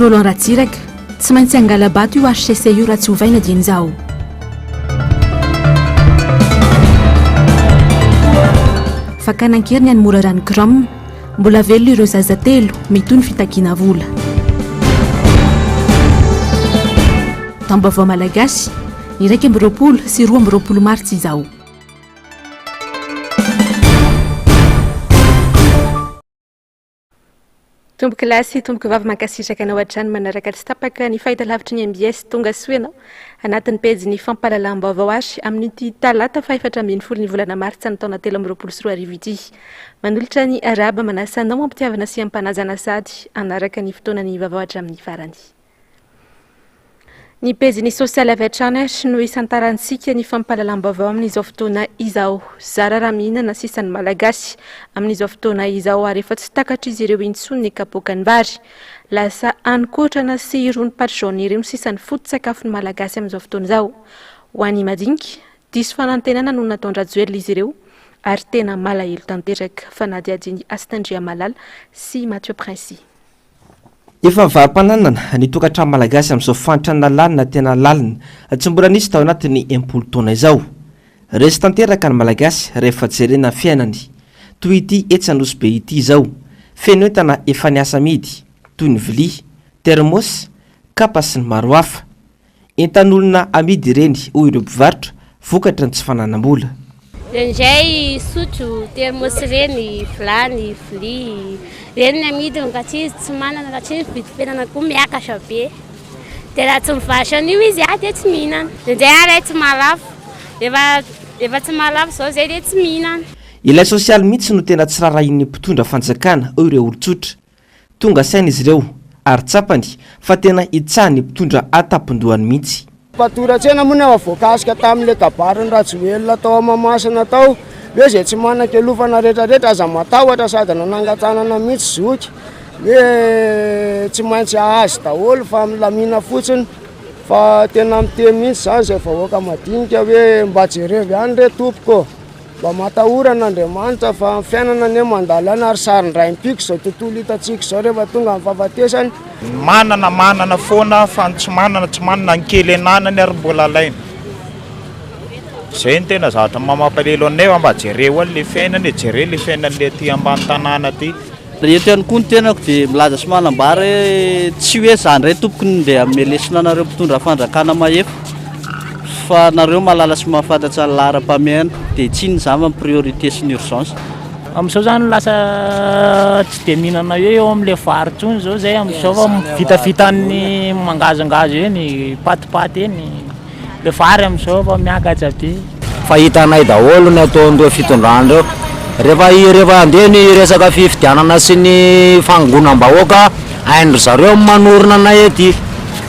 Roland Ratsiraka tsy maintsy angalabato io HCC io raha tsy hovaina dian'izao. Fakanankiriny any mora rano Crom mbola velona ireo zaza telo mitony fitakiana vola. Tambavao malagasy iraika amby roapolo sy roa amby roapolo martsa izao. Tomboky lasy tomboky vavy mankasitraka anao hatrany manaraka tsy tapaka ny fahitalavitry ny MBS tonga soanao anatin'ny pejy ny fampahalalam-baovao azy amin'ity talata 4 ny volana martsa ny taona 2024 ity. Manolotra ny araba manasanao ampitiavana sy ampanazana sady anaraka ny fotoanany vaovao hatramin'ny farany. Ny pejy ny sosialy avy hatrany no isantarantsika ny fampahalalam-baovao amin'izao fotoana izao. Zara raha mihinana sisan'ny malagasy amin'izao fotoana izao ary efa tsy takatra izy ireo intsony ny kapoakany vary. Lasa ankotrana sy irony patroni ireo sisan'ny foto-tsakafon'ny malagasy amin'izao fotoana izao. Ho an'ny madinika, diso fanantenana no nataon-drajoelina izy ireo ary tena malahelo tanteraka fanadiadiny Astandria Malala sy Mathieu Princy. Efa varim-pananana ny tokantrano malagasy amin'izao fantrana lalina tena lalina tsy mbola nisy tao anatin'ny 10 taona izao. Resy tanteraka ny malagasy rehefa jerena fiainany toy ity etsanosy be ity izao. Feno entana efa niasa amidy toy ny vilia, termos, kapa sy ny maro hafa. Entan'olona amidy ireny hoy ireo mpivarotra vokatra ny tsy fananam-bola. Indray sotro, termos reny, vilany, vilia reny amidy ka tsy manana raha tsy vidim-penana koa miakatra be. Dia raha tsy mivarotra an'io izy dia tsy mihinana. Indray ary tsy malafo. Efa tsy malafo izao zay dia tsy mihinana. Ilay sosialy mihitsy no tena tsy rarahin'ny mpitondra fanjakana hoy ireo olon-tsotra. Tonga saina izy ireo ary tsapany fa tena itsahan'ny mpitondra atapindohany mihitsy. Patoratsena moa ny voakasika tamin'ilay kabariny Rajoelina tao Mahamasina tao hoe zay tsy manan-kelofana rehetrarehetra aza matahotra sady nanangatsanana mihitsy zoky hoe tsy maintsy ahazy daholo fa milamina fotsiny fa tena miteny mihitsy zany izay vahoaka madinika hoe mba jerevy ihany re tompoko mba matahorana Andriamanitra fa fiainana ne mandalana ary sarin-draim-piko izao tontolo hitantsika izao rehefa tonga amin'ny fahafatesany. Manana foana fa tsy manana ny kely ananany ary mbola alaina. Zay ny tena zavatra mamapalelo anay mba jereo le fiainana jere le fiainan'le aty ambany tanàna aty. Reheto ihany koa ny tenako dia milaza sy manambara tsy hoe zany ray tompoko dia amelesina anareo mpitondra fanjakana mahefa fa nareo malala sy mahafantatra ny laharam-pameana dia tsiny zava ny priorité sy ny urgence. Amin'izao zany lasa tsy dia mihinana eo amin'ilay vary tsony zao zay amin'izao fa vitavitany mangazangazo eny patipaty eny le vary amin'izao fa miakatra be. Fa hitanay daholo ny ataondreo fitondrandreo rehefa andeha ny resaka fifidianana sy ny fangonam-bahoaka haindry zareo manorina anay ety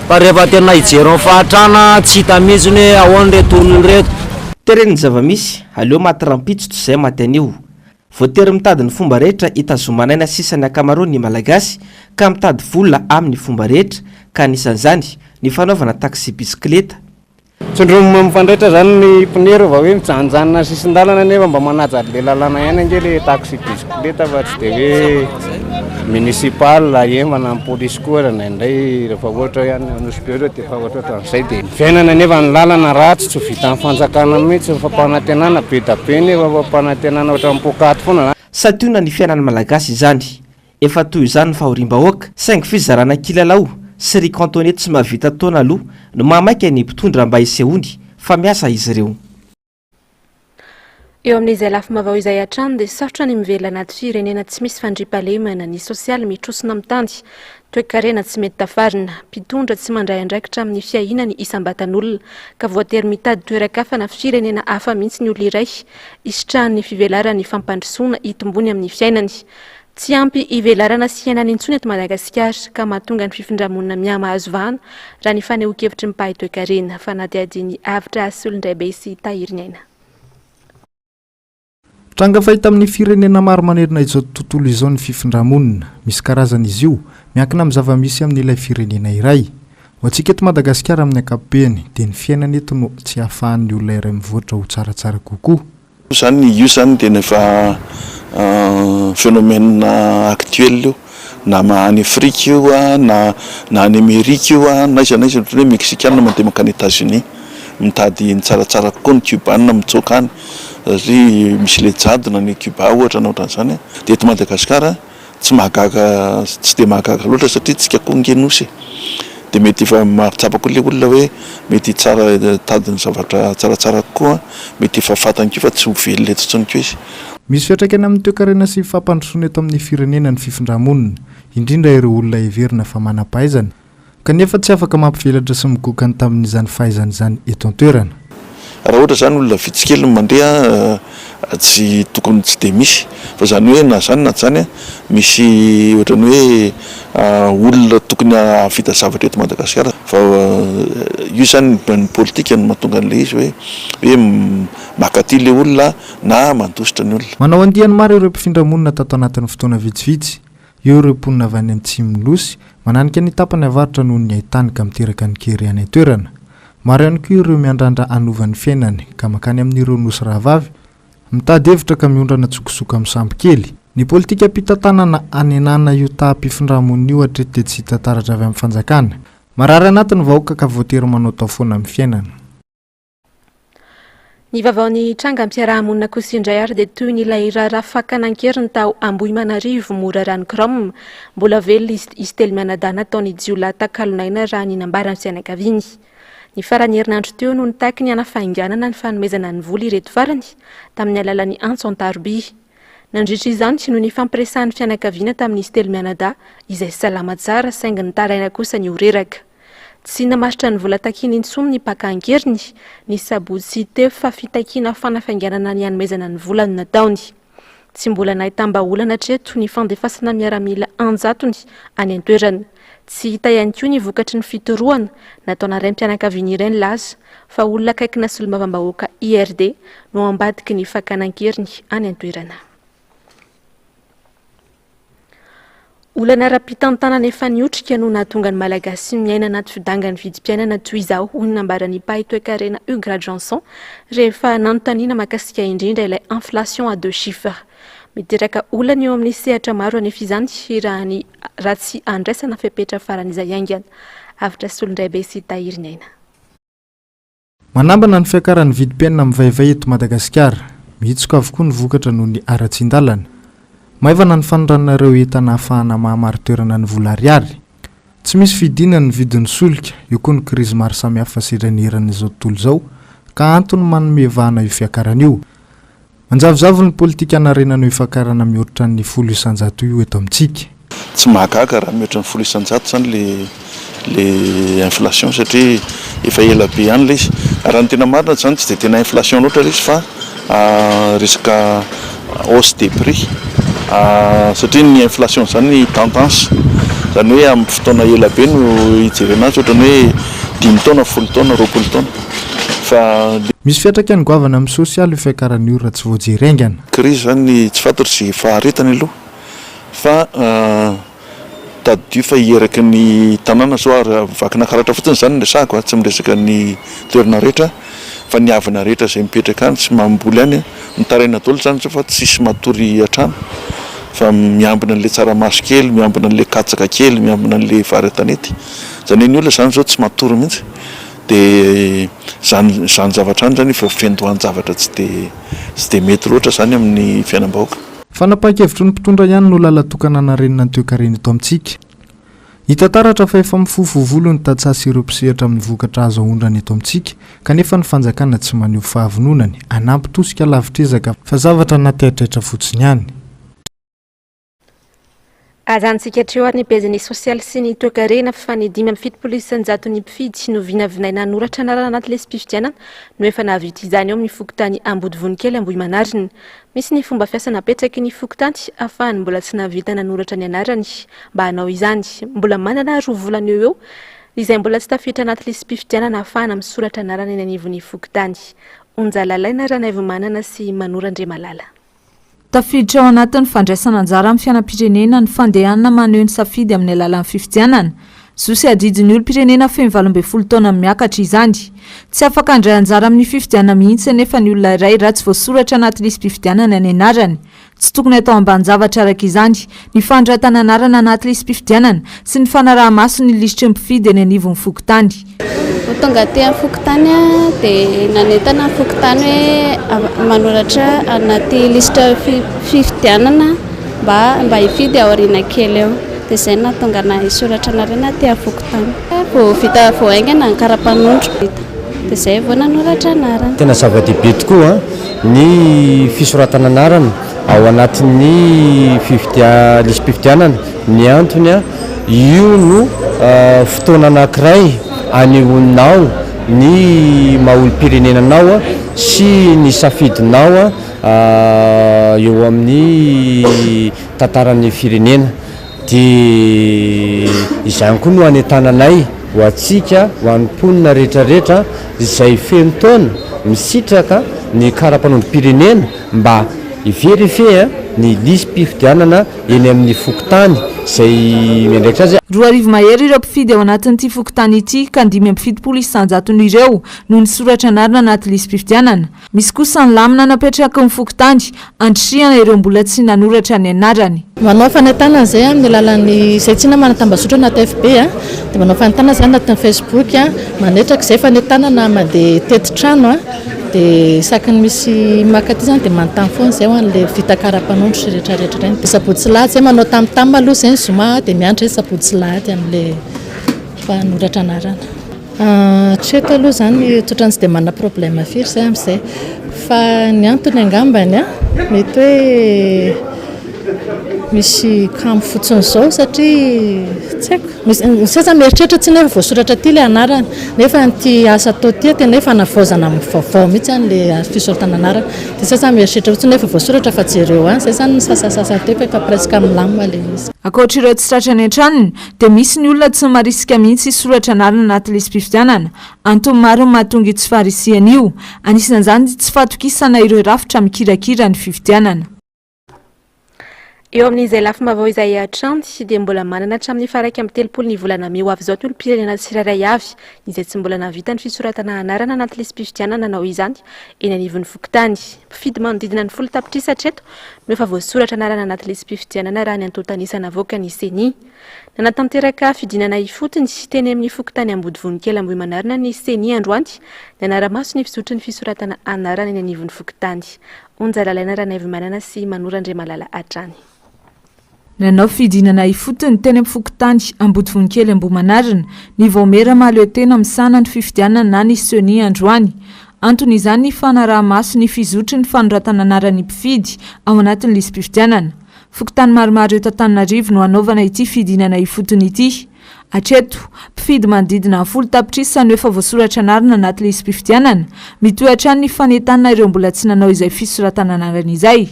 fa rehefa tena hijery fahatrana tsy hita mihitsy hoe ahoana reto olona reto. Tereniny zava-misy aleo matirampitso izay maty anio. Voatery mitady ny fomba rehetra hitazomanaina sisany akamaroany ny malagasy ka mitady vola amin'ny fomba rehetra ka anisan'izany ny fanaovana taxi bisikileta. Tsondroma mifandraitra zany ny pneu rehefa hoe mijanonjanona sisin-dalana nefa mba manajary le lalana ihany angely taxi bisikileta fa tsy dia hoe municipal embana amin'ny polisy koa indray rehefa ohatra ihany anosipero dia efa ohatra amin'izay dia fiainana nefa ny lalana ratsy tsy vita amin'ny fanjakana mihitsy fampanantenana be da be nefa fampanantenana ohatra mipokaty foana. Sationa ny fiainan'ny malagasy izany. Efa toy izany ny fahorim-bahoaka saingy fizarana kilalao sy ry kantonety tsy mahavita taona aloha no mamaika ny mpitondra mba hisehony fa miasa izy ireo. Eo amin'izay lafim-baovao izay hatrany dia sarotra ny mivelona anaty firenena tsy misy fandriampahalemana ny sosialy mitrosona amin'ny tany toe-karena tsy mety tafarina mpitondra tsy mandray andraikitra amin'ny fiahinany isam-batan'olona ka voatery mitady toeran-kafana firenena hafa mihitsy ny olona iray isitrahan'ny fivelaran'ny fampandrosoana hitombony amin'ny fiainany. Tsy ampy ivelarana sy iainana intsony eto Madagasikara ka mahatonga ny fifindramonina miamahazo vahana raha ny fanehoan-kevitry ny mpahay toe-karena fanadihadiny avitra Solondraibe sy Tahiriny Aina. Tranga fahita amin'ny firenena maro manerina izao tontolo izao ny fifindramonina misy karazana izy io miankina amin'ny zava-misy amin'ilay firenena iray. Ho antsika eto Madagasikara amin'ny ankapobeny dia ny fiainana eto no tsy ahafahan'ny olona iray mivoatra ho tsaratsara kokoa. Zany io zany dia efa phénomène actuel io na any Afrika io na any Amerika io na iza hoe Mexicaine mandeha makany États-Unis mitady ny tsaratsara kokoa ny cubaine mitsoka any satria misy le jadona ny Cuba ohatra na ohatran'izany dia eto Madagasikara tsy mahagaga tsy dia mahagaga loatra satria tsika koa ngenosy dia mety efa mahatsapako le olona hoe mety tsara tadiny zavatra tsaratsara kokoa mety efa fatany koa fa tsy ho velona eto tsony koa izy. Misy fiantraikany amin'ny toe-karena sy fampandrosoana eto amin'ny firenena ny fifindra-monina indrindra ireo olona heverina fa manam-pahaizana kanefa tsy afaka mampivelatra sy migokany tamin'izany fahaizana izany eto an-toerana. Raha ohatra zany olona vitsikely mandeha tsy tokony tsy dia misy fa zany hoe na zany na zany misy ohatrany hoe olona tokony havita zavatra eto Madagasikara fa io zany ny politika no mahatonga an'ilay izy hoe makaty le olona na mandositra ny olona. Manao andiany maro ireo mpifindra-monina tato anatin'ny fotoana vitsivitsy eo ireo mponina avy any Atsimo nosy mananika ny tapany avarotra noho ny ahitany ka miteraka ny kery any an-toerana. Maro ihany koa ireo miandrandra anovan'ny fiainany ka makany amin'ireo nosy rahavavy mitady hevitra ka miondrana tsokotsoko amin'ny sambo kely. Ny politika mpitantanana anenana io taha-pifindra-monina io hatreto tsy hita taratra avy amin'ny fanjakana. Marary anatin'ny vahoaka ka voatery manao tao foana amin'ny fiainana. Ny vavaon'ny tranga ampiarahamonina kosa indray ary dia toy ny ilay raharaha fakanan-keriny tao Ambohimanarivo mora Ranokramo mbola velona izy telo mianadahy nataony jiolahy takalonaina raha ny nambarany fianakaviany. Ny farany herinandro teo no nitaky ny anafainganana ny fanomezana ny vola ireto farany tamin'ny alalan'ny antso an-Taroby. Nandritra izany tsy noho ny fampiresahan'ny fianakaviana tamin'izy telo mianadahy izay salama tsara saingy ny taraina kosa ny oreraka. Tsy namaritra ny vola takiny intsony ny pakan-keriny ny sabotsy teo fa fitakiana fanafainganana ny hanomezana ny vola no nataony. Tsy mbola nahitamba-olana hatreto ny fandefasana miaramila anjatony any an-toerana. Tsy hita ihany koa ny vokatry ny fitorohana nataona raim-pianakaviana ireny laza fa olona akaikina sy olombavam-bahoaka IRD no ambadiky ny fakanan-keriny any an-toerana. Olana ara-pitantanana efa niotrika no nahatonga ny malagasy miaina anaty fidangany vidim-piainana toy izao hoy ny nambaran'ny mpahay toe-karena Hugues Radjanson rehefa nanontaniana mahakasika indrindra ilay inflation à 2 chiffres. Miteraka olana eo amin'ny sehatra maro anefa izany raha tsy andraisana fepetra faran'izay aingana. Avitra solondray be sy tahiriny aina. Manambana ny fiakaran'ny vidim-piainana mivaivay eto Madagasikara. Mihitsika avokoa ny vokatra noho ny ara-tsin-dalana. Maivana ny fanoranareo entana ahafahana mahamaro toerana ny vola ariary. Tsy misy fidina ny vidin'ny solika, eo koa ny krizy maro samihafa sedraneran'izao tontolo izao ka antony manome vahana io fiakarana io. Manjavozavo ny politika anarenana io fiakarana mihoatra ny 100% io eto amintsika. Tsy mahagaga raha mihoatra ny 100% zany le inflation satria efa ela be ihany le izy. Raha ny tena marina zany tsy dia tena inflation loatra izy fa resaka hausse des prix. Satria ny inflation zany ny tendance zany hoe amin'ny fotoana ela be no hijerena azy ohatrany hoe 5 taona 10 taona 20 taona fa misy fiatraika ny goavana amin'ny sosialy io fiakarana io raha tsy voajery aingana. Krizy zany tsy fantatro sy faharetana aloha fa tadio fa hieraky ny tanàna zao vakina karatra fotsiny zany ny resako tsy miresaka ny toerana rehetra fa ny havana rehetra izay mipetraka any sy mamboly any mitaraina daholo zany fa tsisy matory hatrano fa miambina an'le tsaramaso kely, miambina an'le katsaka kely, miambina an'le vary tanety. Zany ny olona zany zao tsy matory mihitsy dia zany zavatra any zany fa fendohan'ny zavatra tsy dia mety loatra zany amin'ny fiainam-bahoaka. Fanapakevitry ny mpitondra ihany no lalatokana anarenina ny toe-karena eto amintsika. Hita taratra fa efa mifofovolo ny tatsasy ireo mpisehatra amin'ny vokatra azo ahondrana eto amintsika kanefa ny fanjakana tsy maneho fahavononany anampy tosika lavitrezaka fa zavatra natehitra fotsiny ihany. Azantsika hatreo ary ny business social sy ny toe-karena fa ny 5.7 isanjaton'ny mpifidy no vinavinaina noratra anarana anaty lesy-pifidianana no efa nahavita izany eo amin'ny fokotany Ambodivonikely Ambohimanarina. Misy ny fomba fiasa napetraky ny fokotany ahafahany mbola tsy nahavita nanoratra ny anarany mba hanao izany. Mbola manana 2 volana eo izay mbola tsy tafiditra anaty lesy-pifidianana ahafahana misoratra anarana eny anivon'ny fokotany. Onjalalaina Ranaivo Manana sy Manorandre Malala. Tafiditra ao anatin'ny fandraisana anjara amin'ny fiainam-pirenena ny fandehanana maneho ny safidy amin'ny alalan'ny fifidianana. Zosy adidin'ny olom-pirenena feno 12 taona miakatra izany. Tsy afaka handray anjara amin'ny fifidianana mihitsy nefa ny olona iray raha tsy voasoratra anaty lisy-pifidianana ny anarany. tsy tokony atao ambany-javatra araka izany ny fandratana anarana anaty lisam-pifidianana sy ny fanaraha-maso ny lisitra mpifidy eny anivon'ny fokotany. Tonga aty amin'ny fokotany dia nanentana ny fokotany hoe manoratra anaty lisitra fifidianana mba hifidy aoriana kely eo. Dia izay nahatonga na hisoratra anarana aty amin'ny fokotany. Vao vita vao haingana ny kara-panondro dia izay vao nanoratra anarana. Tena zava-dehibe tokoa ny fisoratana anarana ao anatin'ny lisam-pifidianana. Ny antony io no fotoana anankiray anehoanao ny maha-olom-pirenenanao sy ny safidinao eo amin'ny tantaran'ny firenena. Dia izany koa no hanetananay ho antsika ho an'ny mponina rehetrarehetra izay feno taona misitraka ny kara-panondrom-pirenena mba hiverifie ny lisam-pifidianana eny amin'ny fokotany izay miandraikitra azy. 2 mahery ireo mpifidy ao anatin'ity fokotany ity ka 5 isan-jaton' ireo no nisoratra anarana anaty lisam-pifidianana. Misy kosa ny lamina napetraka ny fokotany andrisihana ireo mbola tsy nanoratra ny anarany. Manao fanentanana izay amin'ny alalan'ny izay tsy namana-tambazotra anaty FB dia manao fanentanana izay anatin'ny Facebook manetraka izay fanentanana mandeha teti-trano dia isaky ny misy makaty izany dia manontany foana izay ho an'ilay vita kara-panondro sy rehetrarehetra ireny. Dia sabotsy lahady izay manao tamotamo aloha izay ny zoma dia miandry izay sabotsy lahady amin'ilay fanoratra anarana. Hatreto aloha izany tsotrany tsy dia manana problème firy izay amin'izay fa ny antony angambany mety hoe misy kamo fotsiny izao satria tsy haiko sasa mieritreritra tsy nefa voasoratra ty ilay anarana nefa ty asa atao ty tena efa navaozana amin'ny vaovao mihitsy ilay fisoratana anarana dia sasa mieritreritra fotsiny nefa voasoratra fa jereo any izay zany sasasasa teo efa presque milamina ilay izy. Ankoatra ireo tsy tratrany an-tranony dia misy ny olona tsy marisika mihitsy hisoratra anarana anaty lisam-pifidianana. Antony maro ny mahatonga tsy faharisiany io, anisan'izany tsy fahatokisana ireo rafitra mikirakira ny fifidianana. Eo amin'izay lafim-baovao izay hatrany dia mbola manana hatramin'ny faraiky amin'ny 30 volana May ho avy izao ny olom-pirenena tsirairay avy izay tsy mbola navita ny fisoratana anarana anaty lisam-pifidianana nanao izany eny anivon'ny fokotany. Mpifidy manodidina ny 10 tapitrisa hatreto no efa voasoratra anarana anaty lisam-pifidianana raha ny antontanisana avoaka ny CENI. Nanatanteraka fidinana ifotony teny amin'ny fokotany ambody vonikely Ambohimanarina ny CENI androany ny anara-maso ny fisotry ny fisoratana anarana eny anivon'ny fokotany. Onjalalaina Ranaivomanana sy Manorandriamalala hatrany. Nanao fidinana ifotony teny amin'ny fokotany ambody vonikely Ambohimanarina ny vaomera mahaleo tena misana ny fifidianana na ny CENI androany. Antony izany ny fanaraha-maso ny fizotry ny fanoratana anarany mpifidy ao anatin'ny lisam-pifidianana. Fokotany maromaro eto Antananarivo no hanaovana ity fidinana ifotony ity. Hatreto, mpifidy manodidina 10 tapitrisa no efa voasoratra anarana anaty lisam-pifidianana, mitohy hatrany ny fanentanana ireo mbola tsy nanao izay fisoratana anarana izay.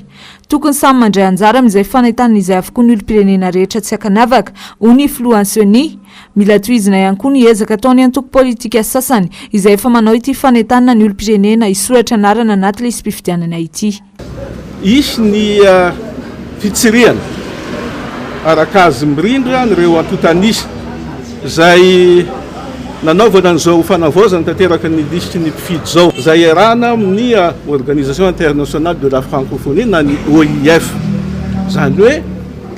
Tokony samy mandray anjara amin'izay fanentanana izay avokoa ny olom-pirenena rehetra tsy hakanavaka, hoy filohan'ny CENI. Mila tohizina ihany koa ny ezaka ataony antoko politika sasany izay efa manao ity fanentanana ny olom-pirenena hisoratra anarana anaty lisam-pifidianana ity. Isy ny fitsiriana araka azy mirindra nireo antontanisa izay nanaovana an'izao fanavaozana tanteraka ny lisitry ny mpifidy izao izay iarahana amin'ny Organisation Internationale de la Francophonie na ny OIF. Izany hoe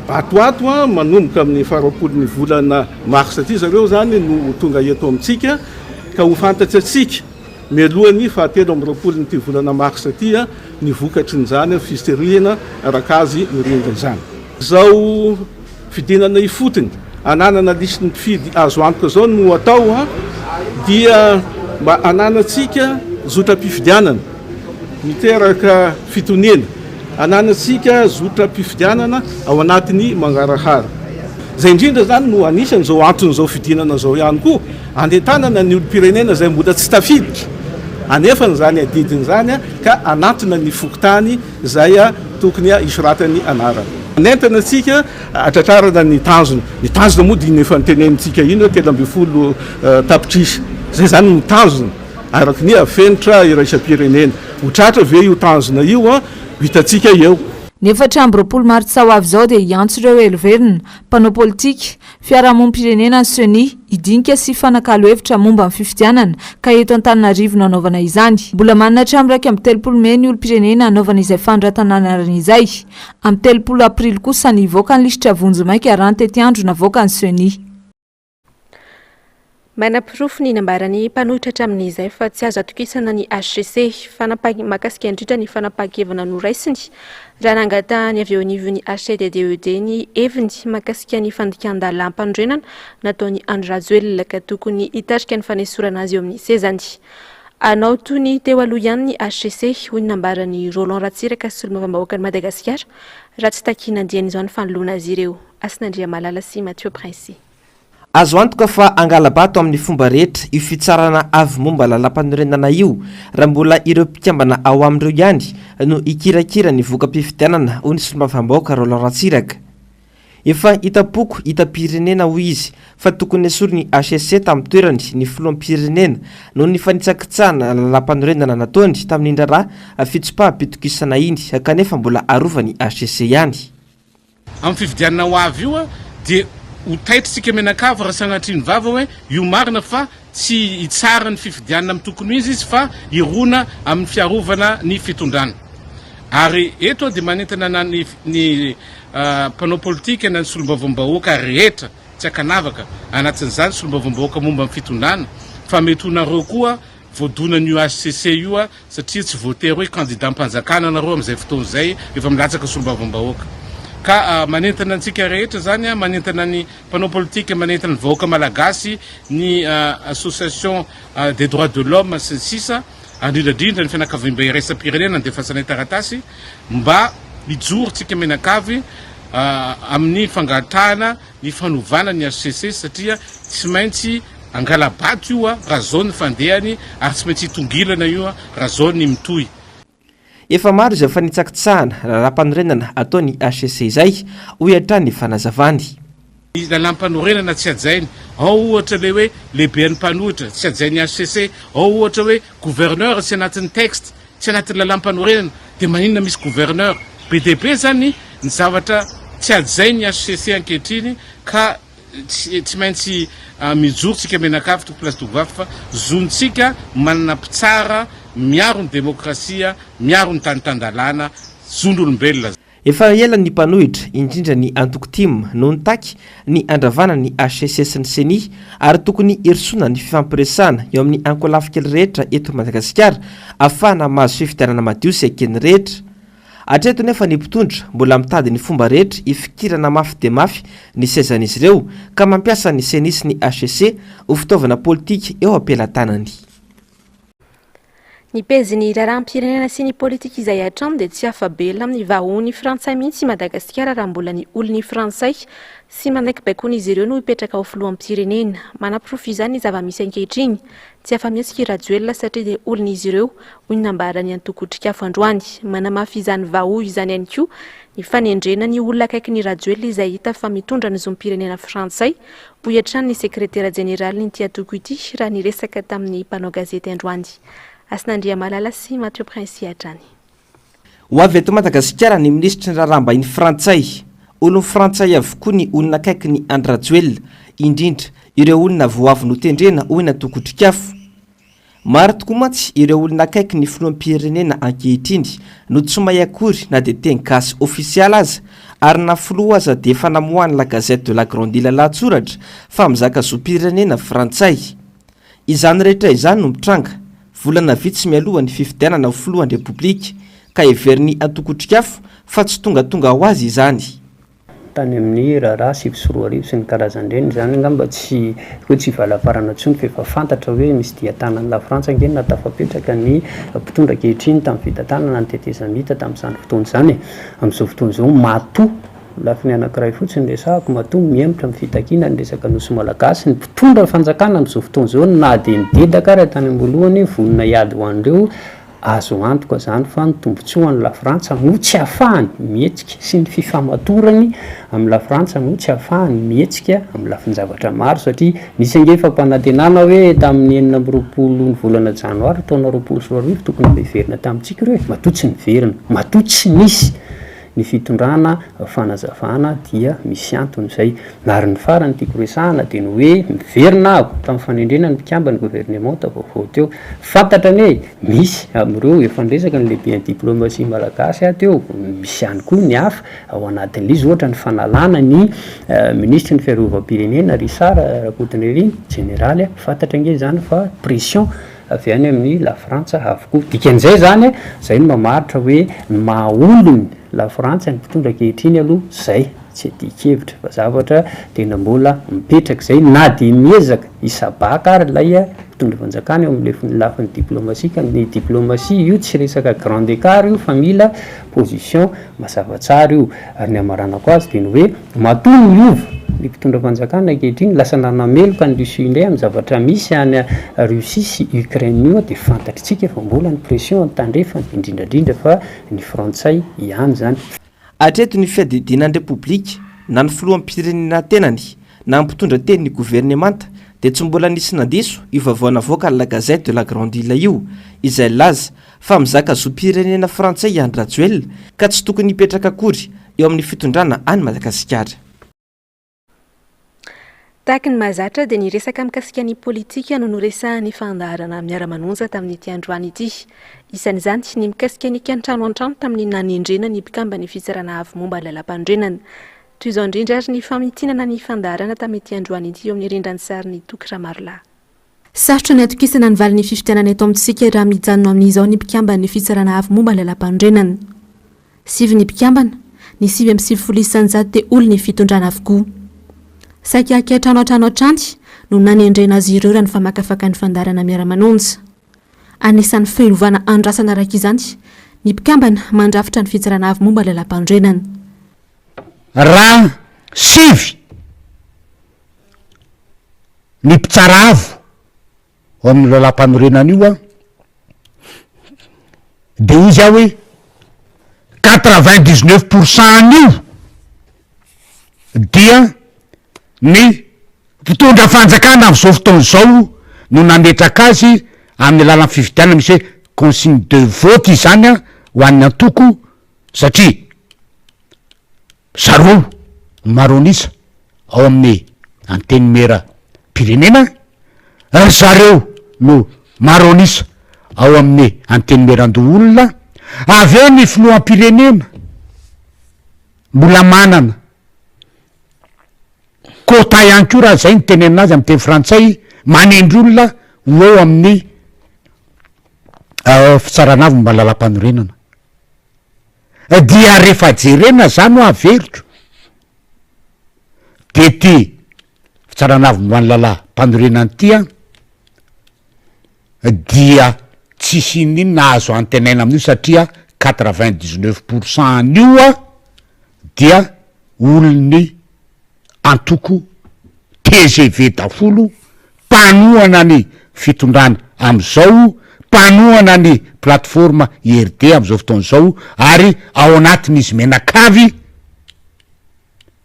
atoato manomboka amin'ny 20 volana marsa aty zareo zany no tonga eto amintsika ka ho fantatry atsika mialohan'ny 27 volana marsa aty ny vokatry n'izany fisiterihana araka azy mirindra izany. Izao fidinana ifotony ananana lisitry ny mpifidy azo antoka zao no atao dia mba ananatsika zotra-pifidianana miteraka fitonena, ananatsika zotra-pifidianana ao anatiny mangarahara. Zay indrindra zany no anisany zao antony zao fidinana zao ihany koa anentanana ny olom-pirenena zay mbola tsy tafiditra anefany zany adidiny zany ka anatona ny fokotany zay tokony isoratany anarana. Anentana atsika atratrarana ny tanjona moa dia efa nitenenintsika ino 30 tapitrisa zay zany ny tanjona araka ny afenitra iraisam-pirenena ho tratra ve io tanjona io hitatsika eo. Nefa Ambropolo Martsa ho avy izao dia iantso ireo Heloverina, mpanao politika, fiarahamonim-pirenena SENI idinika sy fanakalo hevitra momba amin'ny fifidianana ka eto Antananarivo no anaovana izany. Mbola manana hatramin'ny 2 Mey ny olom-pirenena anaovana izay fandratanana izay. Amin'ny 3 Aprily kosa nivoaka ny lisitra vonjy maika raha ny tety andro navoaka ny SENI. Manam-pirofo ny nambarany mpanohitra hatramin'izay fa tsy azo atokisana ny HCC makasika indrindra ny fanapahan-kevina noraisiny raha nangata ny avy eo anivon'ny HCDDED ny heviny makasika ny fandikan-dalam-panorenana nataony Andry Rajoelina ka tokony hitarika ny fanesorana azy eo amin'ny sezany. Anao toy ny teo aloha ihany ny HCC hoy ny nambarany Roland Ratsiraka sy olom-bahoaka ny Madagasikara raha tsy takinan-diany izao ny fanoloana azy ireo. Asinandria Malala sy Mathieu Prince. Azo antoka fa angalabato amin'ny fomba rehetra io fitsarana avy momba lalam-panorenana io raha mbola ireo mpikambana ao amin'ireo ihany no ikirakira ny voka-pifidianana hoy ny solombavam-bahoaka Roland Ratsiraka. Efa hitapoko hitam-pirenena hoy izy fa tokony esory ny HCC tamin'ny toerany ny filoham-pirenena noho ny fanitsakitsahana lalam-panorenana nataony tamin'ny raharaha fitsopaha-pitokisana iny kanefa mbola arova ny HCC ihany. Amin'ny fifidianana ho avy io dia ho taitritsika menakava raha sanatriny vava hoe io marina fa tsy hitsara ny fifidianana amin'ny tokony izy fa irona amin'ny fiarovana ny fitondrana. Ary eto dia manentana ny mpanao politika na ny solombavam-bahoaka rehetra tsy akanavaka anatin'izany solombavam-bahoaka momba amin'ny fitondrana fa mety honareo koa voadonan'io HCC io satria tsy voatery hoe candidat-mpanjakana nareo amin'izay fotoana izay efa milatsaka solombavam-bahoaka. Ka manentana antsika rehetra zany manentana ny mpanao politika manentana ny vahoaka malagasy ny association des droits de l'homme sy ny sisa indrindrandrindra ny fianakaviam-be iraisam-pirenena ny defasana taratasy mba hijoro tsika menakavy amin'ny fangatahana ny fanovana ny HCC satria tsy maintsy angalabato io raha zao ny fandehany ary tsy maintsy hitongilana io raha zao ny mitohy. Efa maro izay fanitsakitsahana lalam-panorenana ataony HCC izay hoy hatrany fanazavany. Ny lalam-panorenana tsy ajainy, ao ohatra le hoe lehiben'ny mpanohitra tsy ajainy HCC, ao ohatra hoe gouverneur tsy anatin'ny texte, tsy anatin'ny lalam-panorenana dia maninona misy gouverneur. BDP zany ny zavatra tsy ajainy HCC ankehitriny ka tsy maintsy mijoro tsika menakavy toko place tovavy fa zontsika manana mpitsara miaro ny demokrasia, miaro ny tanitandalana, zon'olombelona. Efa ela ny mpanohitra indrindra ny antoko-tim no nitaky ny andravana ny HCC sy ny SENI ary tokony erisona ny fifampiresahana eo amin'ny ankolafikely rehetra eto Madagasikara ahafahana mahazo fifidianana madio sy akeny rehetra. Hatreto nefa ny mpitondra mbola mitady ny fomba rehetra ifikirana mafy dia mafy ny sezan'izy ireo ka mampiasa ny SENI sy ny HCC ho fitaovana politika eo ampelantanany. Ny peziny raharaham-pirenena sy ny politika izay hatrany dia tsy afabela amin'ny vahony Frantsay mihitsy Madagasikara raha mbola ny olony Frantsay sy manaiky-baikoan'izy ireo no hipetraka ao filoham-pirenena. Manam-pirofo izany ny zava-misy ankehitriny tsy afa-miantsika Rajoelina satria dia olon'izy ireo hoy ny nambarany Antokotrikafo androany. Manamafy izany vahoy izany ihany koa ny fanendrena ny olona akaiky ny Rajoelina izay hita fa mitondra ny zom-pirenena Frantsay hoy hatrany ny sekretera jeneraly ny Tiatoko ity raha niresaka tamin'ny mpanao gazety androany. Asinandria Malala sy Mathieu Prince hatrany. Ho avy eto Madagasikara ny ministra ny raharaham-bahiny Frantsay. Olony Frantsay avokoa ny olona akaiky ny Andry Rajoelina, indrindra ireo olona voavy notendrena hoy na Tokotrikafo. Maro tokoa mantsy ireo olona akaiky ny filoham-pirenena ankehitriny no tsy mahay akory na dia teny gasy ofisialy aza ary na filoha aza dia efa namoahany la gazette de la Grande Île lahatsoratra fa mizaka zom-pirenena Frantsay. Izany rehetra izany no mitranga volana vitsy mialoha ny fifidianana ho filohan'ny Repoblika ka heveriny Antokotrikafo fa tsy tonga ho azy izany. Tany amin'ny raharaha 7 sy ny karazan'ireny zany angamba tsy hoe tsy valaparana intsony fa efa fantatra hoe misy diatanana la Frantsa ange natafapetraka ny mpitondra ankehitriny tamin'ny fitantanana ny tetezamita tamin'izany fotoana izany. Amin'izao fotoana izao matoa lafiny anankiray fotsiny resahako matoa miembotra amin'ny fitakiana ny resaka nosy malagasy ny mpitondra fanjakana amin'izao fotoana izao na dia nidedaka raha tany am-boalohany vonona hiady ho an'ireo azo antoka zany fa ny tombontsoan'ny la Frantsa no tsy ahafahany mihetsika sy ny fifamatorany amin'ny la Frantsa no tsy ahafahany mihetsika amin'ny lafin-javatra maro satria nisy angefa mpanantenana hoe tamin'ny 4 ny volana janoary taona 2024 tokony mbeverina tamintsika ireo matoa tsy niverina matoa tsy nisy ny fitondrana fanazavana dia misy antony zay ary ny farany tiako resahana dia ny hoe miverina aho tamin'ny fanendrena ny mpikamba ny gouvernement tavaovao teo fantatra ny hoe misy amin'ireo efa nresaka ny lehibe ny diplomatie malagasy aho teo misy ihany koa ny hafa ao anatin'izy ohatra ny fanalana ny ministre ny fiarovam-pirenena Richard Rakotoneriny généraly fantatra nge zany fa pression avy any amin'ny la Frantsa avokoa dikan'izay zany zay no mamaritra hoe mahaolony la Frantsa ny mpitondra ankehitriny aloha zay tsy adikevitra fa zavatra tena mbola mipetraka zay na dia miezaka isabaka ary lay mpitondra fanjakana eo amin'le lafiny diplomatie ka ny diplomatie io tsy resaka grand écart io fa mila position mazava tsara io ary ny amaranako azy dia ny hoe matoa miova ny mpitondra fanjakana ankehitriny lasa nanameloka ny Russie indray amin'ny zavatra misy any Russie sy Ukraine io dia fantatritsika fa mbola ny pression tandrefany indrindrandrindra fa ny Frantsay ihany zany. Atreto ny fiadidinan'ny repoblika na ny filoham-pirenena tenany na mpitondra teny ny gouvernemanta dia tsy mbola nisy nandiso io vaovao navoaka la Gazette de la Grande Île io izay laza fa mizaka zoam-pirenena frantsay Andry Rajoelina ka tsy tokony hipetraka akory eo amin'ny fitondrana any Madagasikara. Tahaka ny mahazatra dia niresaka mikasika ny politika no noresahany fandaharana miara-manonja tamin'ity androany ity. Isan'izany ny mikasika ny an-trano an-trano tamin'ny nanendrena ny mpikamba ny fitsarana avy momba lalam-pandrenana. Toy izao indrindra ary ny famitinana ny fandaharana tamin'ity androany ity eo amin'ny rindran'ny sary ny Toky Ramarla. Sarotra ny atokisana ny valin'ny fifidianana eto amintsika raha mijanona amin'izao ny mpikamba ny fitsarana avy momba lalam-pandrenana. 7 ny mpikambana, ny 7.7 dia olona ny fitondrana avokoa. Saika ankehitrano an-trano an-tranty no nanendrena azy ireo raha ny famakafaka ny fandaharana miara-manonja. Anisan'ny fiarovana andrasana araka izany ny mpikambana mandrafitra ny fitsarana avy momba lalam-pandrenana. Raha 7 ny mpitsara avo ao amin'ny lalam-panorenana io dia izy aho hoe 99% io dia ny mpitondra fanjakana amin'izao fotoana izao no nametraka azy amin'ny alalan'ny fifidianana misy hoe consigne de vote izany ho an'ny antoko satria zareo maronisa ao amin'ny anteny mera pirenena ary zareo no maronisa ao amin'ny anteny merandoha olona avy eo ny filoham-pirenena mbola manana kota ihany koa raha zay ny teny aminazy amin'ny teny frantsay manendry olona ho eo amin'ny fitsaranavy mba lalam-panorenana dia rehefa jerena zany ho averotro de ty fitsaranavy mba ny lalam-panorenana ty dia tsisy inona azo antenaina amin'io satria 99% io dia olony antoko TGV dafolo mpanohana ny fitondrana amin'izao mpanohana ny plateforme IRD amin'izao fotoana izao ary ao anatin'izy menakavy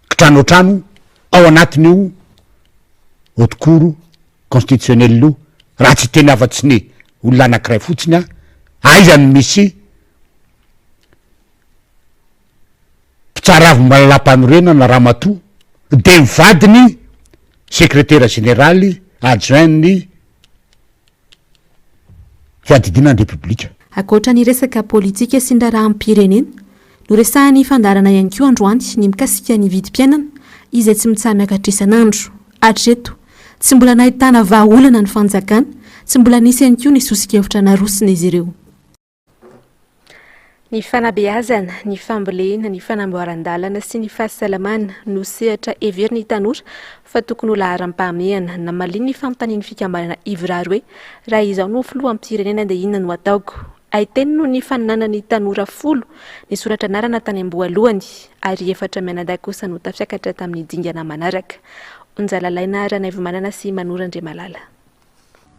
kitranotrano ao anatin'io haute-cour constitutionnel io raha tsy teny afa-tsy ny olona anankiray fotsiny aizany misy mpitsara avy mba lalam-panorenana ramatoa de mivadiny secrétaire généraly adjoint ny fiadidinan'ny république. Akoatra ny resaka politika sy ndrarahampirenena no resahany fandarana ihany koa androany ny mikasika ny vidim-piainana izay tsy mitsanaka isan'andro. Hatreto tsy mbola nahitana vahaolana ny fanjakana, tsy mbola nisy ihany koa ny sosikevitra narosina izy ireo. Ny fanabeazana, ny fambolena, ny fanamboaran-dalana sy ny fahasalamana no sehatra everiny tanora fa tokony ho laharam-pahamehana na maliny ny fanontaniany fikambanana ivrary hoe raha izao no filoham-pirenena dia inona no ataoko. Aiteny no ny faninanany tanora 10 ny soratra anarana tany amboalohany ary 4 mianadahy kosa no tafiakatra tamin'ny dingana manaraka. Onjalalaina Ranaivo Manana sy Manorandre Malala.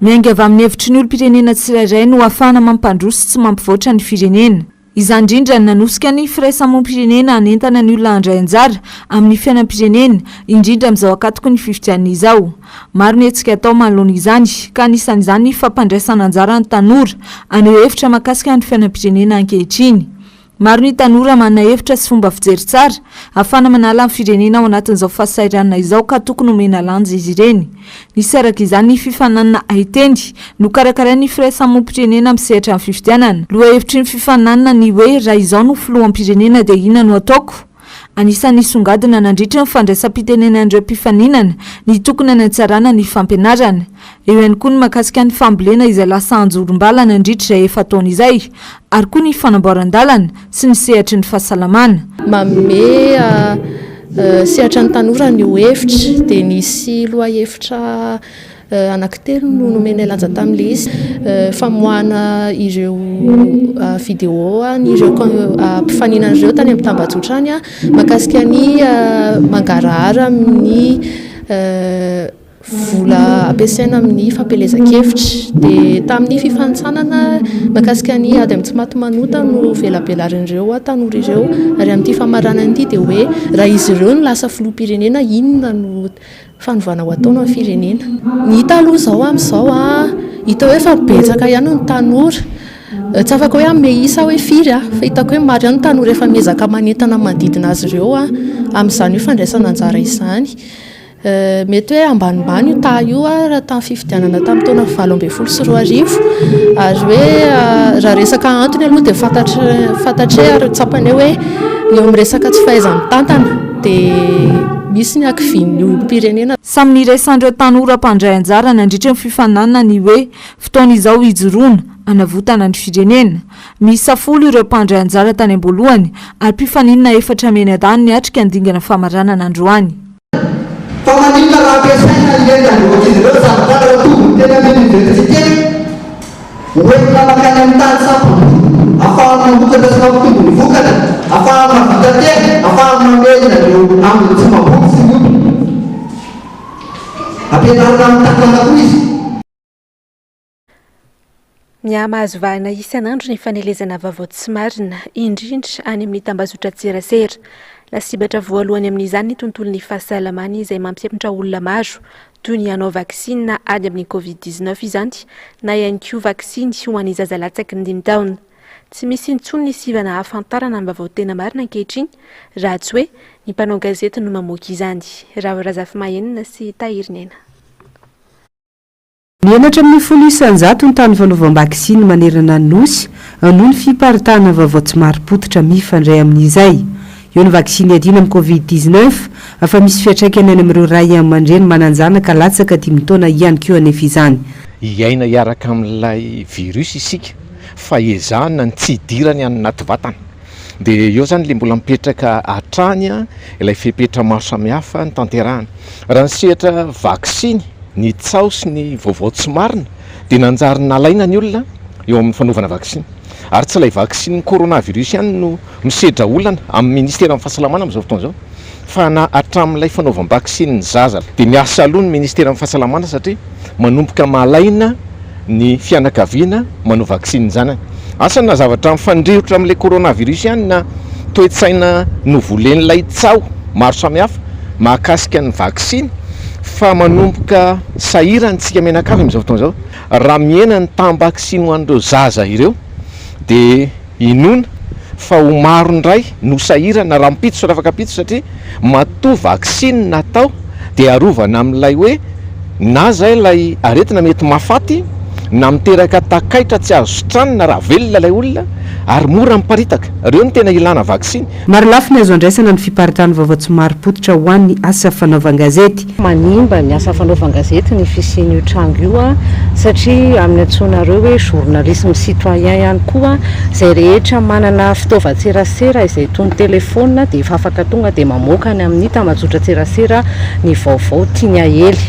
Miainga avy amin'ny hevitry ny olo-pirenena tsirairay no ahafahana mampandroso sy mampivoatra ny firenena. Izany indrindra nanosika ny firaisamoam-pirenena hanentana ny olona handray anjara amin'ny fiainam-pirenena indrindra amin'izao akatoko ny fifidianana izao. Maro ny hetsika atao manoloana izany ka anisan'izany fampandraisana anjara ny tanora aneo hevitra mahakasika ny fiainam-pirenena ankehitriny. Maro ny tanora manana hevitra sy fomba fijery tsara ahafana manala amin'ny firenena ao anatin'izao fahasahiranana izao ka tokony omena lanja izy ireny. Nisy araka izany ny fifananana aitendy no karakarain'ny firaisamonim-pirenena amin'ny sehatra amin'ny fifidianana. Loha hevitry ny fifananana ny hoe raha izao no filoham-pirenena dia inona no ataoko? Anisan'ny songadina nandritra ny fandraisam-pitenenan'ireo mpifaninana ny tokony hanatsarana ny fampianarana. Eo ihany koa ny mahakasika ny fambolena izay lasa anjorom-bala nandritra izay efa taona izay, ary koa ny fanamboaran-dalana sy ny sehatry ny fahasalamana. Manome sehatra ny tanora ny hevitra dia nisy loha hevitra anankitelo no nomena lanja tamin'ilay izy, famoahana ireo vidéo ireo mpifaninana ireo tany amin'ny tambazotra any mahakasika ny mangarahara amin'ny vola ampiasaina amin'ny fampelezan-kevitra. Dia tamin'ny fifanitsanana mahakasika ny ady amin'ny tsy maty manota no velabelarin'ireo tanora ireo, ary amin'ity famaranana ity dia hoe raha izy ireo no lasa filoham-pirenena inona no fanovana ho ataona amin'ny firenena. Ny hita aloha izao amin'izao hita hoe fa betsaka ihany ny tanora, tsy afaka hoe ame isa hoe firy fa hitako hoe maro ihany ny tanora efa miezaka manentana manodidina azy ireo amin'izany hoe fandraisana anjara izany. Mety hoe ambanimbany io taha io raha tamin'ny fifidianana tamin'ny taona 2024 ary hoe raha resaka antony aloha dia fantatre ary tsapany hoe eo amin'ny resaka tsy fahaizan-tantana dia misy ny ankivian'ny pirenena. Samy niresan'ireo tanora mpandray anjara nandritra ny fifananana ny hoe fotoana izao hijoroana hanavotana ny firenena. Misafolo ireo mpandray anjara tany am-boalohany ary mpifaninana efatra menadany niatrika ny dingana famaranana androany. Fa maninona raha ampiasaina ilay androaka izy ireo zavatra tobony tena amin'ny université hoentina makany amin'ny tany sapony ahafahana mamokatra sy mampitombony vokatra, ahafahana mavita tena, ahafahana mamena ireo amin'ny tsy maboky sy ny ampianarina amin'ny tanana koa izy. Miamahazo vahana isan'andro ny fanelezana vaovao tsy marina indrindra any amin'ny tambazotra tserasera. Lasibatra voalohany amin'izany ny tontolon'ny fahasalamana izay mampiepitra olona maro toy ny hanao vaksina ady amin'ny Covid-19 izany na ihany koa vaksiny ho an'ny zazalatsaky ny 5 taona. Tsy misy intsony ny sivana hahafantarana ny vaovao tena marina ankehitriny raha tsy hoe ny mpanao gazety no mamoaka izany. Raha Razafy Mahenina sy Tahirinena. Nianatra amin'ny 1,100 ny tany fanaovam-baksiny manerana ny nosy noho ny fiparitahana vaovao tsy maro-potitra mifandray amin'izay. Eo ny vaksiny adina amin'ny Covid-19 afa misy fiatraikany any amin'ireo ray aman-dreny mananjanaka latsaka 5 taona ihany koa anefa izany. Iaina iaraka amin'ilay virus isika fa ezahana ny tsy idirany any anaty vatana. Dia eo zany le mbola mipetraka hatrany ilay fepetra maro samihafa ny tanterahana. Raha ny sehatra vaksiny ny tsao sy ny vaovao tsy marina dia nanjary nalaina ny olona eo amin'ny fanaovana vaksiny. Ary tsy ilay vaksiny coronavirus ihany no misedra olana amin'ny ministera fahasalamana amin'izao fotoana izao fa na hatramin'ilay fanaovam-vaksiny ny zaza. Dia miasa aloha ny ministera fahasalamana satria manomboka malaina ny fianakaviana manao vaksiny zany. Asana zavatra mifandrivotra amin'ilay coronavirus ihany na toe-tsaina novolen'ilay tsao maro samihafa mahakasika ny vaksiny fa manomboka sahirantsika menakavy amin'izao fotoana izao. Raha miena ny tam-baksiny ho an'ireo zaza ireo dia inona fa ho maro ndray no sahirana raha mipitso raha afaka pitso satria matoa vaksiny natao dia arovana amin'ilay hoe na zay ilay aretina mety mafaty na miteraka takaitra tsy azo tranona raha velona ilay olona ary mora miparitaka. Ireo ny tena ilana vaksiny. Maro lafi ny azo andraisana ny fiparitahana vaovao tsy maro-potitra ho an'ny asa fanaovan-gazety. Manimba ny asa fanaovan-gazety ny fisian'io trango io satria amin'ny antsonareo hoe journalisme citoyen ihany koa izay rehetra manana fitaovan-tserasera izay toy ny telefona dia efa afaka tonga dia mamoaka ny amin'ny tambazotra tserasera ny vaovao tiany ahely.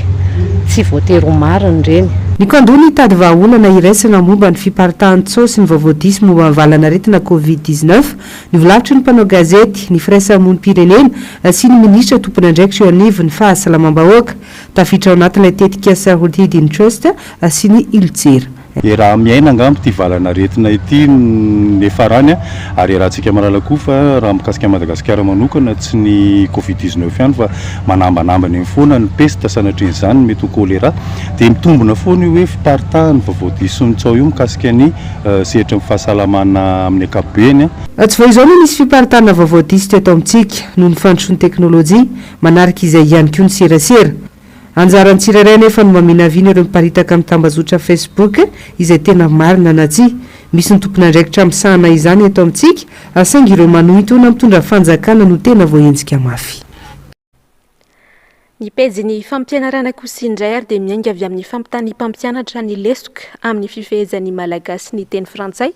Tsy voatery ho marina ireny. Ny kandony hitady vahaolana iraisana momba ny fiparitahan-tsao sy ny vaovao diso momba ny valanaretina Covid-19 ny volavitry ny mpanao gazety ny firaisamonim-pirenena sy ny ministra tompony andraikitra eo anivo ny fahasalamam-bahoaka tafiditra ao anatin'ilay tetika Saoudite Trust sy ny Ulcer. raha miaina angambo ty valana retina ity nefa rany ary rahantsika malala koa fa raha mikasika Madagasikara manokana tsy ny Covid-19 ihany fa manambanambany amin'ny foana ny peste sanatrin'izany mety ho choléra dia mitombona foana io hoe fiparitahany vaovao diso ny tsao io mikasika ny sehatra ny fahasalamana amin'ny ankapobeny. Tsy vao izao no misy fiparitahana vaovao diso teto amintsika noho ny fandrosoan'ny teknôlôjia manaraka izay ihany koa ny serasera. Anjaran'ny tsirairay nefa no maminaviana ireo miparitaka amin'ny tambazotra Facebook izay tena marina na tsia. Misy ny tompona andraikitra misahana izany eto amintsika saingy ireo manohitona mitondra fanjakana no tena voahenjika mafy. Ny pejy fampianarana kosa indray ary dia miainga avy amin'ny fampitany mpampianatra ny lesoka amin'ny fifehezan'ny malagasy ny teny frantsay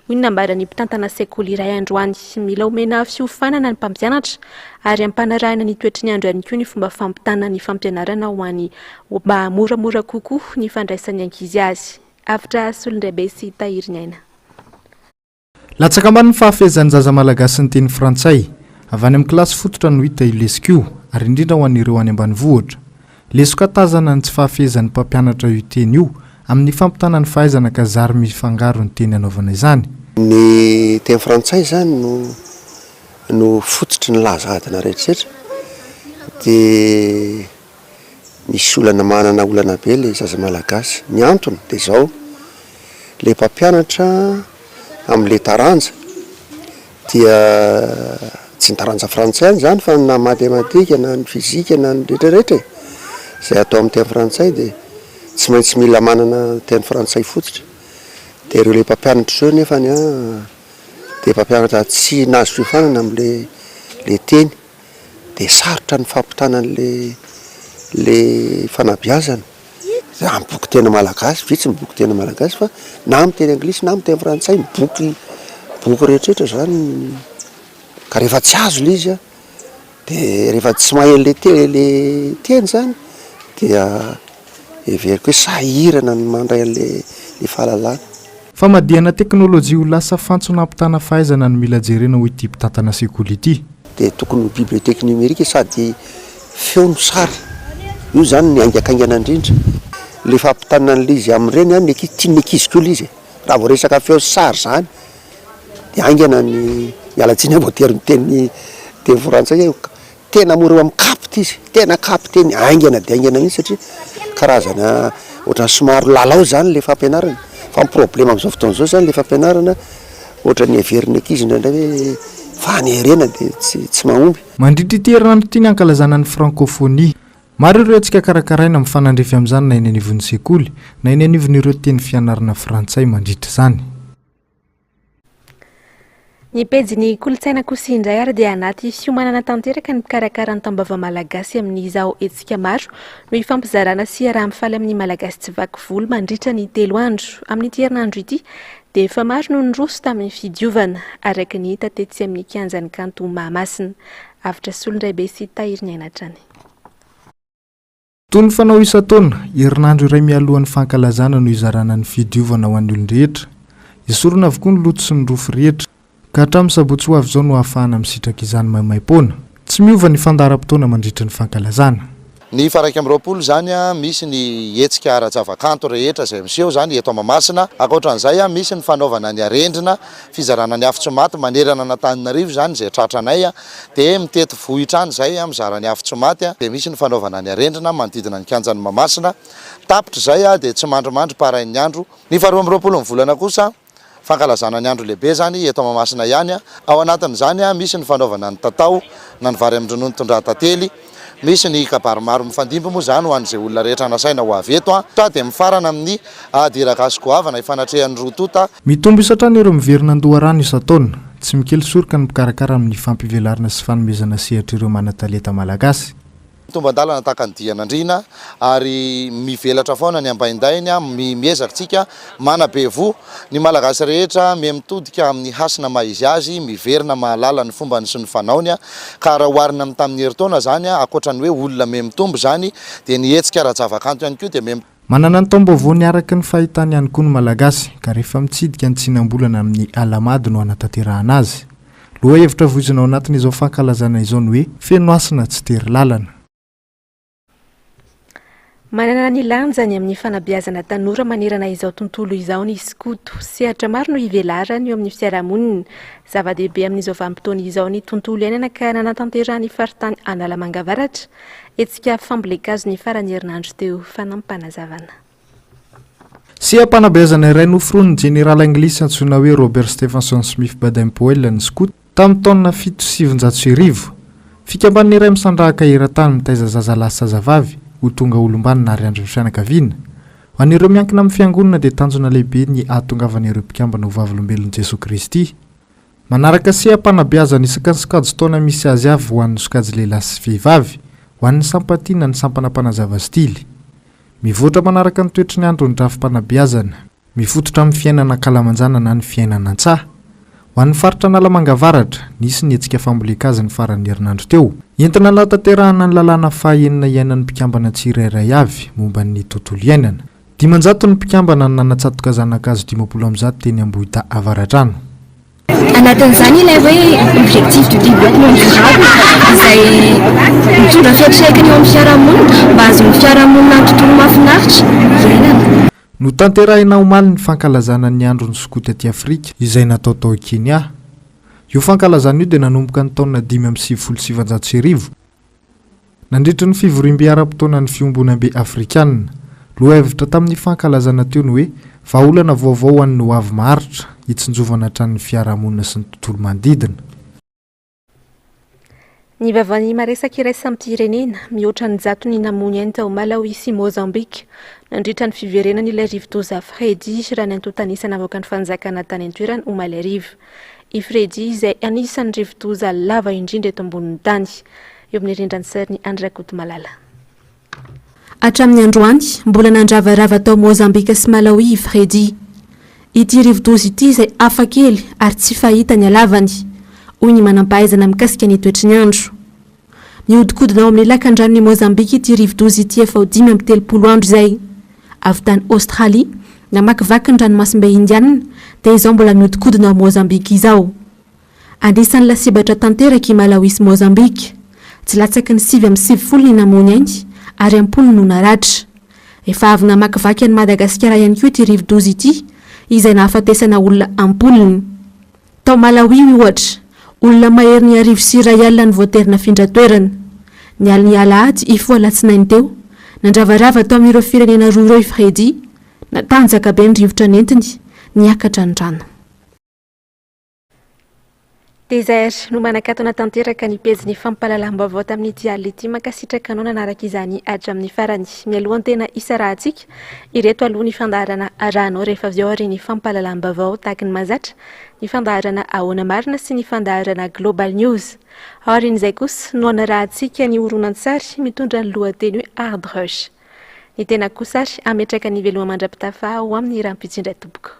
hoy ny nambarany mpitantana sekoly iray androany. Mila omena fiofanana ny mpampianatra ary ampanarahana ny toetry ny andro ihany koa ny fomba fampitana ny fampianarana ho an'ny mba moramora kokoa ny fandraisan'ny ankizy azy. Avitra Solondraibe sy Tahiriny Aina. Latsaka ambany ny fahafehezan'ny zaza malagasy ny teny frantsay avy any amin'ny kilasy fototra no hita ilesiko ary indrindra ho an'ireo any ambanivohitra. Lesoka tazana ny tsy fahafehezan'ny mpampianatra io teny io amin'ny fampitana ny fahaizana ka zary mifangaro ny teny anaovana izany. Ny teny frantsay zany no fototry ny lahazadina rehetrarehetra dia misy olana manana olana be le zaza malagasy. Ny antony dia izao le mpampianatra amin'le taranja dia tsy ny taranja frantsay zany fa na matematika na ny fizika na ny rehetrarehetra izay atao amin'ny teny frantsay dia tsy maintsy mila manana teny frantsay fototra. Dia ireo le mpampianatra zao nefa dia mpampianatra tsy nazo fiofanana amin'le teny dia sarotra ny fampitana le fanabeazana amin'ny boky tena malagasy. Vitsy ny boky tena malagasy fa na amin'ny teny anglisy na amin'ny teny frantsay ny boky rehetrarehetra zany ka rehefa tsy azo le izy dia rehefa tsy mahay le teny zany dia everiko hoe sahirana ny mandray le fahalalana. Famadihana teknôlôjia ho lasa fantsona hampitana fahaizana no mila jerena ho ity mpitantana sekoly ity. Dia tokony biblioteka numerika sady feo no sary io zany ny aingakaingana indrindra le fampitana n'le izy amin'ireny any tian'ny ankizy koa le izy raha vao resaka feo sary zany dia aingana ny mialatsiny voatery ny teny frantsay tena mora amin'ny kapity izy tena kapiteny aingana dia aingana mihitsy satria karazana ohatran'ny somary lalao zany le fampianarana fa ny problema amin'izao fotoana izao zany le fampianarana ohatran'ny everiny ankizy indraindray hoe fanerena dia tsy mahomby. Mandritra ity herinandro ity ny ankalazana ny francophonie. Maro ireo antsika karakaraina amin'ny fanandrefy amin'izany na eny anivon'ny sekoly na eny anivon'ireo teny fianarana frantsay mandritra izany. Ny pejy kolotsaina kosa indray ary dia anaty fiomanana tanteraka ny mikarakara ny tambava malagasy amin'izao etsika maro no ifampizarana sy araha-mifaly amin'ny malagasy tsy vaky volo mandritra ny 3 andro. Amin'ity herinandro ity dia efa maro no nyroso tamin'ny fidiovana araka ny hita tetsy amin'ny kianjan'ny kanto Mahamasina. Avitra Solondraibe sy Tahiriny Aina hatrany. Toy ny fanao isan-taona herinandro iray mialohan'ny fankalazana no izarana ny fidiovana ho an'ny olon-drehetra. Esorina avokoa ny loto sy ny rofo rehetra ka hatramin'ny sabotsy ho avy izao no ahafahana misitraka izany maimaimpona. Tsy miova ny fandaharam-potoana mandritra ny fankalazana. Ny faraiky amin'ny 20 zany misy ny hetsika ara-javakanto rehetra izay miseho zany eto Mahamasina. Ankoatran'izay misy ny fanaovana ny arendrina fizarana ny Afitsomaty manerana n'Antananarivo zany izay tratranay dia mitety vohitra any izay mizara ny Afitsomaty dia misy ny fanaovana ny arendrina manodidina ny kianjan'ny Mahamasina. Tapitra izay dia tsy mandrimandry parain'ny andro. Ny 20 ny volana kosa fankalazana ny andro lehibe zany eto Mahamasina ihany. Ao anatin'izany misy ny fanaovana ny tatao na ny vary amin-dronono tondrahatantely. Misy ny kabary maro mifandimby moa zany ho an'izay olona rehetra nasaina ho avy eto dia mifarana amin'ny diragaso goavana ifanatrehan'ny rotota. Mitombo isatrany ireo miverina andoharano isan-taona tsy mikely soroka ny mikarakara amin'ny fampivelarana sy fanomezana sehatra ireo manan-talenta malagasy. Tomban-dalana tahaka ny dian'andriana ary mivelatra foana ny ambaindainy miezakitsika manabe vo ny malagasy rehetra mitodika amin'ny hasina maizy azy miverina mahalala ny fombany sy ny fanaony ka raha oharina amin'ny tamin'ny herintaona zany ankoatrany hoe olona mitombo zany dia ny hetsika ara-javakanto ihany koa dia manana ny taom-baovao niaraka ny fahitany ihany koa ny malagasy ka rehefa mitsidika ny tsinam-bolana amin'ny alamady no anatanterahana azy. Loha hevitra voizina ao anatin'izao fankalazana izao ny hoe feno asina tsy tery lalana. manana ny lanjany amin'ny fanabeazana tanora manerana izao tontolo izao ny skoto sehatra maro no ivelarany eo amin'ny fiarahamonina zava-dehibe amin'izao vanim-potoana izao ny tontolo iainana ka nanatanterahany faritany Analamanga-Varatra etsika fambolekazo ny farany herinandro teo fanampanazavana. Seham-panabeazana iray noforoany General Anglisy antsoina hoe Robert Stephenson Smith Baden-Powell ny skoto tamin'ny taona 7 fikambanana iray misandrahaka eran-tany mitaiza zaza lahy sy zazavavy ho tonga olombanina ary andro ny fianakaviana. Ho an'ireo miankina amin'ny fiangonana dia tanjona lehibe ny ahatongavan'ireo mpikambana ho vavolombelon'i Jesoa Kristy. Manaraka seham-panabeazana isaka ny sokajy taona misy azy avy ho an'ny sokajy lehilahy sy vehivavy ho an'ny sampatiana ny sampana mpanazava stily. Mivoatra manaraka ny toetry ny andro ny drafi-panabeazana, mifototra amin'ny fiainana kalamanjana na ny fiainana an-tsaha. Ho an'ny faritra Analamanga-Varatra, nisy ny etsika fambolekazo ny farany herinandro teo. Entina natanterahana ny lalàna fahaenina iainan'ny mpikambana tsirairay avy momba ny tontolo iainana. 500 ny mpikambana no nanatsatoka zanak'azo 50 teny Ambohita Avaratrano. Anatin'izany ilay hoe objectif du développement durable izay mitondra fiantraikany eo amin'ny fiarahamonina mba azon'ny fiarahamonina ny tontolo mahafinaritra iainana. No tanterahina omaly ny fankalazana ny andro ny skoto aty Afrika izay natao tao Kenya. Io fankalazana io dia nanomboka ny taona 577. Nandritra ny fivoriam-be ara-potoana ny fiombonam-be Afrikanina. Lohahevitra tamin'ny fankalazana teo ny hoe vahaolana vaovao ho an'ny ho avy maharitra hitsinjovana hatranin'ny fiarahamonina sy ny tontolo manodidina. Ny vavany maresaka iray sampirenena mihoatra ny jatony namony any tao Malawi sy Mozambique nandritra ny fiverenan'ilay rivodoza Fredy raha ny antotanisana avoaka ny fanjakana tany an-toerana omaly arivo. I Fredy izay anisan'ny rivodoza lava indrindra eto ambonin'ny tany. Eo amin'ny rindran'ny sariny Andrakoto Malala. Hatramin'ny androany mbola nandravarava tao Mozambique sy Malawi i Fredy. Ity rivodoza ity izay hafa kely ary tsy fahita ny halavany. Hoy ny manampahaizana mikasika ny toetry ny andro. Mihodinkodina ao amin'ny lakan-dranon'i Mozambique ity rivodoza ity efa ho 5 andro izay. Avy tany Australie namakivaky ny ranomasimbe Indiana dia izao mbola mihodinkodina ao Mozambique izao. Anisan'ny lasebatra tanteraka i Malawi sy Mozambique. Tsy latsaky ny 7 ny namony ainy ary 10 no naratra. Efa avy namakivaky an'i Madagasikara ihany koa ity rivodoza ity izay nahafatesana olona 10. Tao Malawi ohatra olona mahery ny arivo sy iray alina ny voaterina findratoerana. Ny aliny alahady ifoa alatsinainy teo nandravarava tao amin'ireo firenena roa ireo i Fredy natanjaka be ny rivotra nentiny niakatra ny rano. Dezer no manakatona tanteraka ny pejy fampahalalam-baovao tamin'ity alina ity makasitraka anao nanaraka izany hatramin'ny farany. Mialohan'ny tena isa rahantsika ireto aloha ny fandaharana arahanao rehefa avy ao ary ny fampahalalam-baovao tahaka ny mazatra ny fandaharana ahoana marina sy ny fandaharana Global News. Aorian'izay kosa no anarahantsika ny horonan-tsary mitondra ny lohateny hoe Hard Rush. Ny tena kosa ametraka ny veloma mandrapitafa ho amin'ny rampitsindray tompoko.